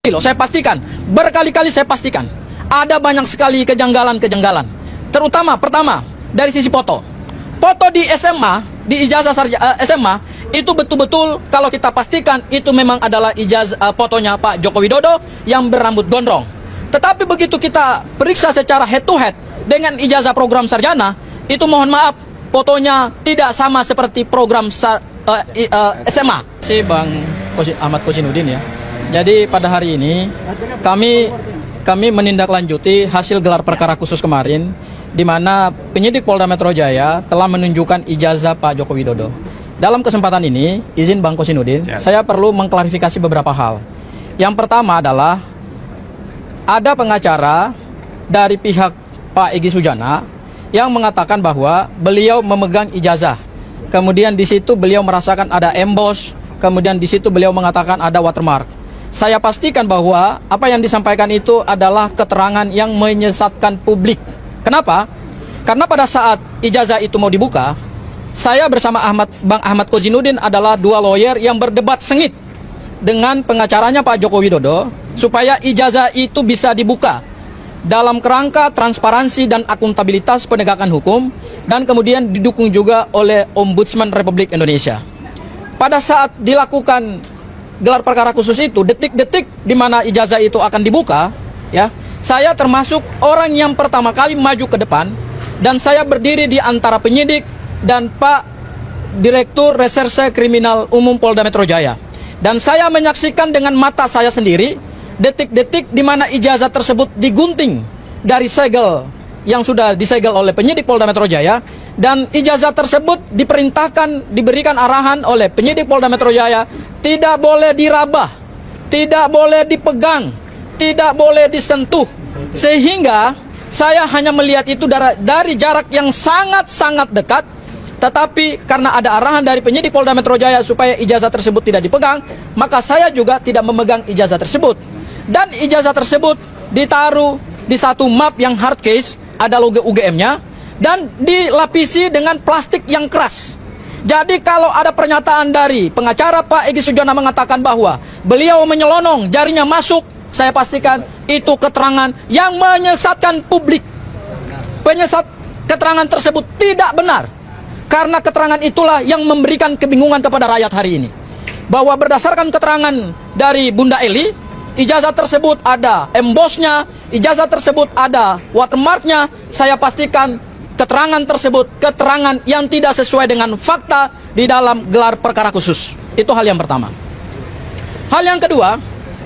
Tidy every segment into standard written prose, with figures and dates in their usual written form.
loh, saya pastikan. Berkali-kali saya pastikan. Ada banyak sekali kejanggalan-kejanggalan. Terutama, pertama, dari sisi foto. Foto di SMA, di ijazah SMA, itu betul-betul kalau kita pastikan itu memang adalah ijazah fotonya Pak Joko Widodo yang berambut gondrong. Tetapi begitu kita periksa secara head to head dengan ijazah program sarjana, itu mohon maaf, fotonya tidak sama seperti program SMA. Si Bang Ahmad Kosinudin ya. Jadi pada hari ini kami menindaklanjuti hasil gelar perkara khusus kemarin, di mana penyidik Polda Metro Jaya telah menunjukkan ijazah Pak Joko Widodo. Dalam kesempatan ini, izin Bang Kosinudin, saya perlu mengklarifikasi beberapa hal. Yang pertama adalah ada pengacara dari pihak Pak Egy Sujana yang mengatakan bahwa beliau memegang ijazah. Kemudian di situ beliau merasakan ada emboss, kemudian di situ beliau mengatakan ada watermark. Saya pastikan bahwa apa yang disampaikan itu adalah keterangan yang menyesatkan publik. Kenapa? Karena pada saat ijazah itu mau dibuka, saya bersama Bang Ahmad Kosinudin adalah dua lawyer yang berdebat sengit dengan pengacaranya Pak Joko Widodo supaya ijazah itu bisa dibuka dalam kerangka transparansi dan akuntabilitas penegakan hukum, dan kemudian didukung juga oleh Ombudsman Republik Indonesia. Pada saat dilakukan gelar perkara khusus itu, detik-detik di mana ijazah itu akan dibuka, ya, saya termasuk orang yang pertama kali maju ke depan, dan saya berdiri di antara penyidik dan Pak Direktur Reserse Kriminal Umum Polda Metro Jaya. Dan saya menyaksikan dengan mata saya sendiri detik-detik di mana ijazah tersebut digunting dari segel yang sudah disegel oleh penyidik Polda Metro Jaya, dan ijazah tersebut diberikan arahan oleh penyidik Polda Metro Jaya tidak boleh dirabah, tidak boleh dipegang, tidak boleh disentuh. Sehingga saya hanya melihat itu dari jarak yang sangat-sangat dekat. Tetapi karena ada arahan dari penyidik Polda Metro Jaya supaya ijazah tersebut tidak dipegang, maka saya juga tidak memegang ijazah tersebut. Dan ijazah tersebut ditaruh di satu map yang hard case, ada logo UGM-nya, dan dilapisi dengan plastik yang keras. Jadi kalau ada pernyataan dari pengacara Pak Egy Sujana mengatakan bahwa beliau menyelonong, jarinya masuk, saya pastikan itu keterangan yang menyesatkan publik. Keterangan tersebut tidak benar. Karena keterangan itulah yang memberikan kebingungan kepada rakyat hari ini. Bahwa berdasarkan keterangan dari Bunda Eli, ijazah tersebut ada embossnya, ijazah tersebut ada watermarknya. Saya pastikan keterangan tersebut keterangan yang tidak sesuai dengan fakta di dalam gelar perkara khusus. Itu hal yang pertama. Hal yang kedua,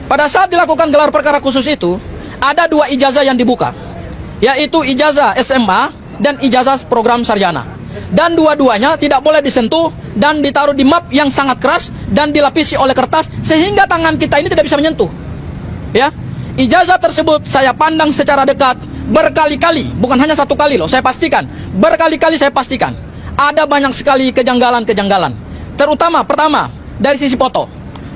pada saat dilakukan gelar perkara khusus itu, ada dua ijazah yang dibuka, yaitu ijazah SMA dan ijazah program sarjana. Dan dua-duanya tidak boleh disentuh dan ditaruh di map yang sangat keras dan dilapisi oleh kertas sehingga tangan kita ini tidak bisa menyentuh. Ya, ijazah tersebut saya pandang secara dekat berkali-kali, bukan hanya satu kali loh, saya pastikan berkali-kali saya pastikan ada banyak sekali kejanggalan-kejanggalan. Terutama pertama dari sisi foto.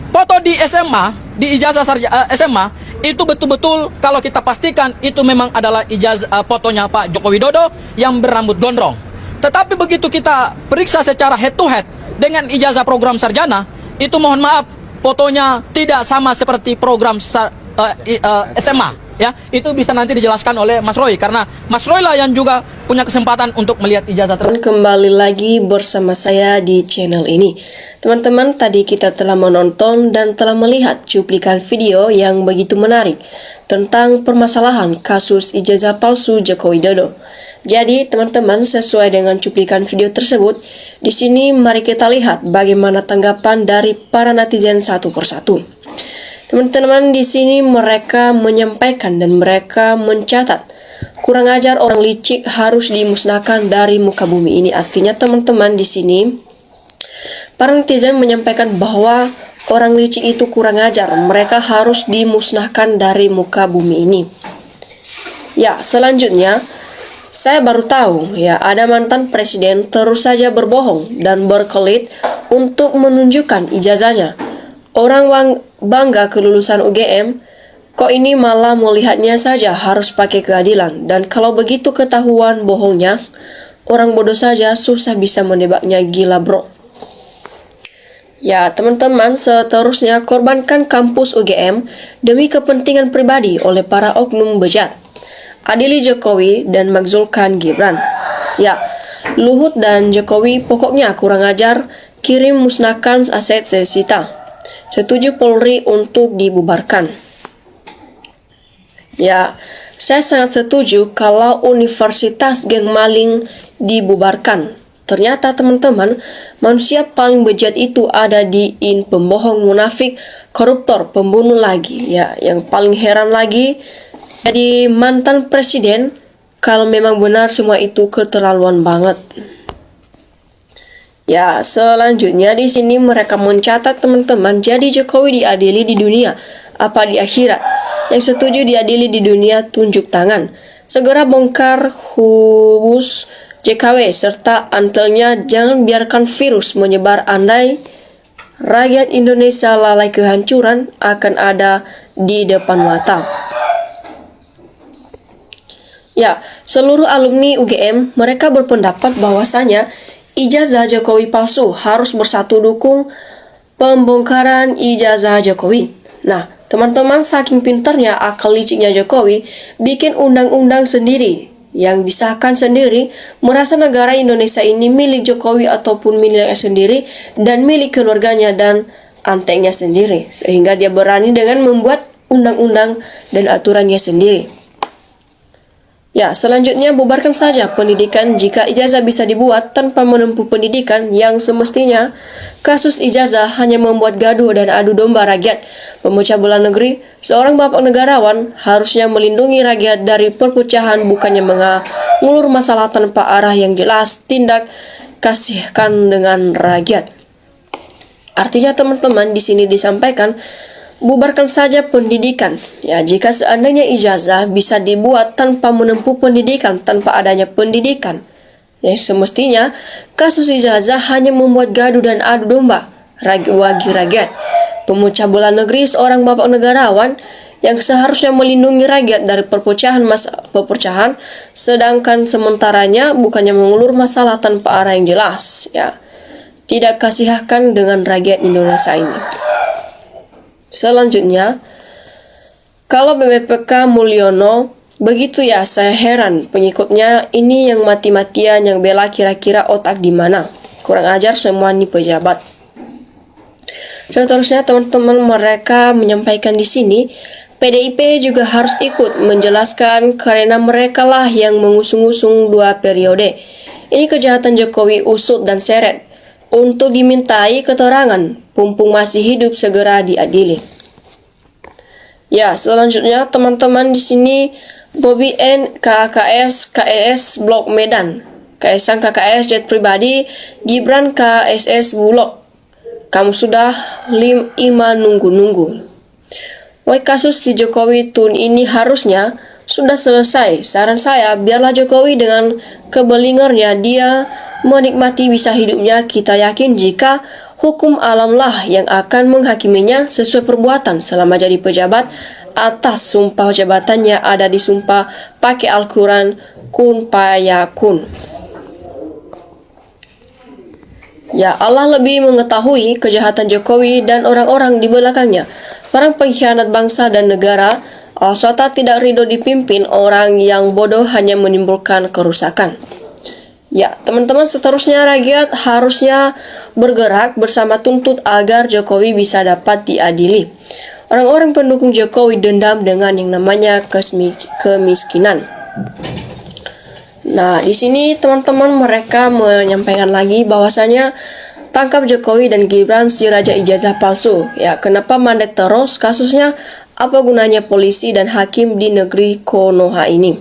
Foto di SMA, di ijazah SMA itu betul-betul kalau kita pastikan itu memang adalah ijazah fotonya Pak Joko Widodo yang berambut gondrong. Tetapi begitu kita periksa secara head to head dengan ijazah program sarjana, itu mohon maaf, fotonya tidak sama seperti program SMA. Ya, itu bisa nanti dijelaskan oleh Mas Roy, karena Mas Roy lah yang juga punya kesempatan untuk melihat ijazah tersebut. Kembali lagi bersama saya di channel ini. Teman-teman, tadi kita telah menonton dan telah melihat cuplikan video yang begitu menarik tentang permasalahan kasus ijazah palsu Joko Widodo. Jadi, teman-teman, sesuai dengan cuplikan video tersebut, di sini mari kita lihat bagaimana tanggapan dari para netizen satu persatu. Teman-teman, di sini mereka menyampaikan dan mereka mencatat, kurang ajar, orang licik harus dimusnahkan dari muka bumi ini. Artinya, teman-teman, di sini para netizen menyampaikan bahwa orang licik itu kurang ajar, mereka harus dimusnahkan dari muka bumi ini. Ya, selanjutnya saya baru tahu ya, ada mantan presiden terus saja berbohong dan berkelit untuk menunjukkan ijazahnya. Orang bangga kelulusan UGM, kok ini malah melihatnya saja harus pakai keadilan. Dan kalau begitu ketahuan bohongnya, orang bodoh saja susah bisa menebaknya, gila bro. Ya, teman-teman, seterusnya korbankan kampus UGM demi kepentingan pribadi oleh para oknum bejat. Adili Jokowi dan makzulkan Gibran. Ya, Luhut dan Jokowi pokoknya kurang ajar, kirim musnahkan aset sesita. Setuju Polri untuk dibubarkan. Ya, saya sangat setuju kalau Universitas Geng Maling dibubarkan. Ternyata teman-teman, manusia paling bejat itu ada di pembohong, munafik, koruptor, pembunuh lagi. Ya, yang paling heran lagi, jadi mantan presiden, kalau memang benar semua itu keterlaluan banget. Ya, selanjutnya di sini mereka mencatat teman-teman, jadi Jokowi diadili di dunia, apa di akhirat? Yang setuju diadili di dunia tunjuk tangan. Segera bongkar hubus JKW serta antelnya, jangan biarkan virus menyebar. Andai rakyat Indonesia lalai kehancuran akan ada di depan mata. Ya, seluruh alumni UGM mereka berpendapat bahwasanya ijazah Jokowi palsu, harus bersatu dukung pembongkaran ijazah Jokowi. Nah, teman-teman, saking pintarnya akal liciknya Jokowi bikin undang-undang sendiri yang disahkan sendiri, merasa negara Indonesia ini milik Jokowi ataupun miliknya sendiri dan milik keluarganya dan antengnya sendiri, sehingga dia berani dengan membuat undang-undang dan aturannya sendiri. Ya, selanjutnya bubarkan saja pendidikan jika ijazah bisa dibuat tanpa menempuh pendidikan yang semestinya. Kasus ijazah hanya membuat gaduh dan adu domba rakyat. Pemecah belah negeri, seorang bapak negarawan harusnya melindungi rakyat dari perpecahan, bukannya mengulur masalah tanpa arah yang jelas. Tindak kasihkan dengan rakyat. Artinya teman-teman, di sini disampaikan bubarkan saja pendidikan. Ya, jika seandainya ijazah bisa dibuat tanpa menempuh pendidikan, tanpa adanya pendidikan, yang semestinya kasus ijazah hanya membuat gaduh dan adu domba bagi rakyat. Pemecah belah negeri, seorang bapak negarawan yang seharusnya melindungi rakyat dari perpecahan, sedangkan sementaranya bukannya mengulur masalah tanpa arah yang jelas. Ya, tidak kasihkan dengan rakyat Indonesia ini. Selanjutnya, kalau BPK Mulyono begitu ya, saya heran pengikutnya ini yang mati-matian, yang bela kira-kira otak di mana. Kurang ajar semua nih pejabat. Seterusnya teman-teman, mereka menyampaikan di sini PDIP juga harus ikut menjelaskan karena mereka lah yang mengusung-usung 2 periode. Ini kejahatan Jokowi usut dan seret. Untuk dimintai keterangan, mumpung masih hidup segera diadili. Ya, selanjutnya teman-teman, di sini Bobi N KKS Blok Medan, Kaisang KKS jet pribadi, Gibran KSS Bulog. Kamu sudah ima nunggu-nunggu. Woi, kasus di Jokowi Tun ini harusnya sudah selesai. Saran saya, biarlah Jokowi dengan kebelingernya dia menikmati bisa hidupnya. Kita yakin jika hukum alamlah yang akan menghakiminya sesuai perbuatan selama jadi pejabat. Atas sumpah jabatannya ada di sumpah pakai Al-Quran, kun payakun. Ya, Allah lebih mengetahui kejahatan Jokowi dan orang-orang di belakangnya, para pengkhianat bangsa dan negara. Allah tidak ridho dipimpin orang yang bodoh hanya menimbulkan kerusakan. Ya, teman-teman, seterusnya rakyat harusnya bergerak bersama tuntut agar Jokowi bisa dapat diadili. Orang-orang pendukung Jokowi dendam dengan yang namanya kemiskinan. Nah, di sini teman-teman mereka menyampaikan lagi bahwasanya tangkap Jokowi dan Gibran si raja ijazah palsu. Ya, kenapa mandek terus kasusnya? Apa gunanya polisi dan hakim di negeri Konoha ini?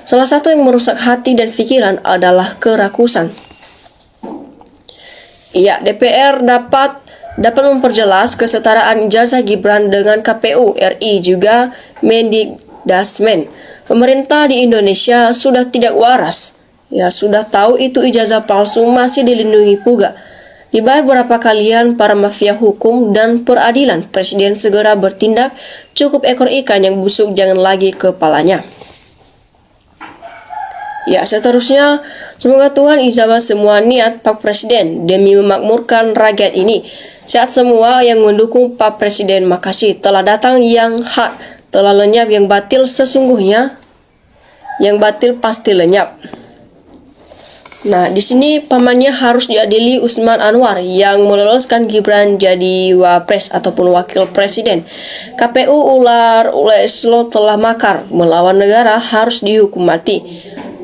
Salah satu yang merusak hati dan pikiran adalah kerakusan. Iya, DPR dapat memperjelas kesetaraan ijazah Gibran dengan KPU RI juga Mendikbudrismen. Pemerintah di Indonesia sudah tidak waras. Ya, sudah tahu itu ijazah palsu masih dilindungi pula. Dibayar berapa kalian para mafia hukum dan peradilan? Presiden segera bertindak. Cukup ekor ikan yang busuk, jangan lagi kepalanya. Ya, seterusnya, semoga Tuhan ijabah semua niat Pak Presiden demi memakmurkan rakyat ini. Sehat semua yang mendukung Pak Presiden, makasih. Telah datang yang hak, telah lenyap yang batil sesungguhnya, yang batil pasti lenyap. Nah, di sini pamannya harus diadili Usman Anwar yang meloloskan Gibran jadi wapres ataupun wakil presiden. KPU ular Eslo telah makar melawan negara, harus dihukum mati.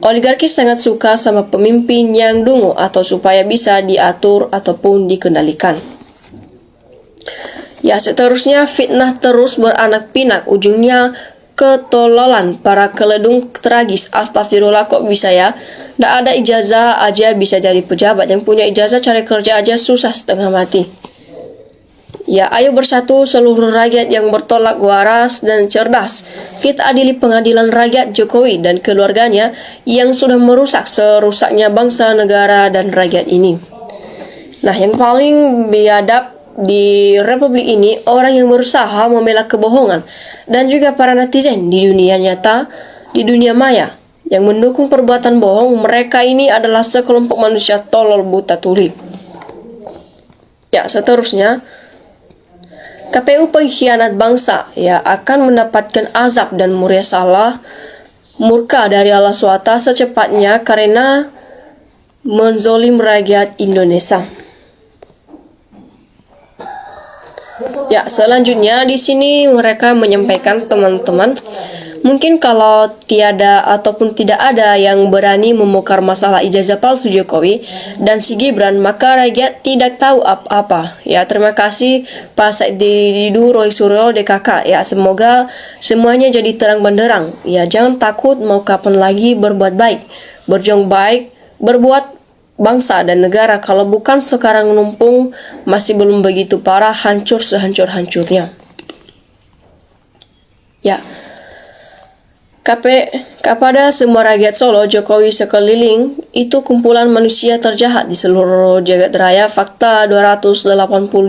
Oligarki sangat suka sama pemimpin yang dungu atau supaya bisa diatur ataupun dikendalikan. Ya, seterusnya fitnah terus beranak pinak, ujungnya ketololan para keledung tragis. Astagfirullah, kok bisa ya? Nggak ada ijazah aja bisa jadi pejabat, yang punya ijazah cari kerja aja susah setengah mati. Ya, ayo bersatu seluruh rakyat yang bertolak waras dan cerdas. Kita adili pengadilan rakyat Jokowi dan keluarganya yang sudah merusak serusaknya bangsa, negara, dan rakyat ini. Nah, yang paling biadab di republik ini orang yang berusaha membela kebohongan, dan juga para netizen di dunia nyata, di dunia maya yang mendukung perbuatan bohong. Mereka ini adalah sekelompok manusia tolol buta tuli. Ya, seterusnya KPU pengkhianat bangsa ya akan mendapatkan azab dan murka dari Allah SWT secepatnya karena menzolim rakyat Indonesia. Ya, selanjutnya di sini mereka menyampaikan, teman-teman, mungkin kalau tiada ataupun tidak ada yang berani membongkar masalah ijazah palsu Jokowi dan si Gibran, maka rakyat tidak tahu apa-apa. Ya, terima kasih Pak Said Didu, Roy Suryo, DKK. Ya, semoga semuanya jadi terang benderang. Ya, jangan takut, mau kapan lagi berbuat baik, berjuang baik, berbuat bangsa dan negara. Kalau bukan sekarang numpung, masih belum begitu parah, hancur sehancur-hancurnya. Ya, kepada semua rakyat Solo, Jokowi sekeliling itu kumpulan manusia terjahat di seluruh jagat raya. Fakta 280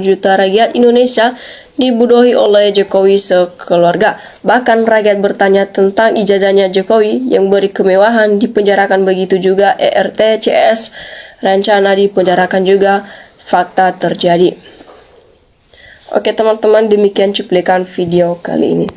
juta rakyat Indonesia dibodohi oleh Jokowi sekeluarga. Bahkan rakyat bertanya tentang ijazahnya Jokowi yang beri kemewahan dipenjarakan, begitu juga ERT, CS, rencana dipenjarakan juga. Fakta terjadi. Oke teman-teman, demikian cuplikan video kali ini.